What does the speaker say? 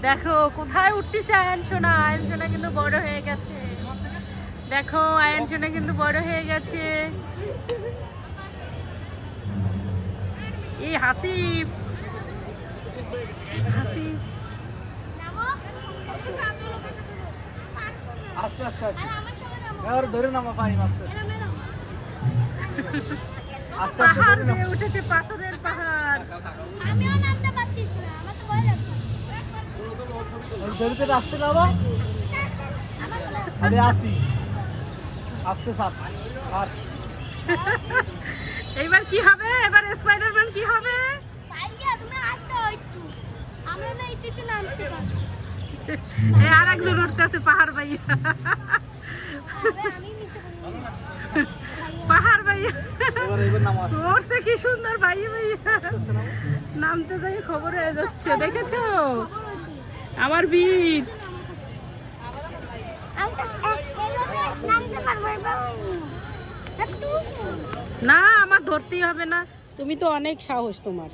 দেখো কোথায় উঠতেছে আয়ান সোনা। আয়ান সোনা কিন্তু বড় হয়ে গেছে। দেখো আয়ান সোনা কিন্তু বড় হয়ে গেছে। এই হাসি হাসি। আস্তে আস্তে আর ধরে নামা পাই আস্তে আস্তে পাহাড় দিয়ে উঠেছে, পাথরের পাহাড়। আমিও নামতে পারতেছি না, আমার তো ভয় লাগছে। ধরে ধরে আসতে নামা। আমি আসি আস্তে সাপ আর এইবার কি হবে? এবার স্পাইডারম্যান কি হবে? ভাইয়া তুমি আসতে একটু, আমরা না একটু নামতে পারবো। এই আরেকজন উঠতেছে পাহাড় ভাইয়া। আমি নিচে পাহাড় ভাইয়া এবার নামা উঠছে, কি সুন্দর ভাইয়া ভাইয়া। আস্তে নামা। নামতে যাই খবর হয়ে যাচ্ছে, দেখেছো আমার বীর। আমি তো নামতে পারবো এবার। না আমার ধরতেই হবে না, তুমি তো অনেক সাহস তোমার।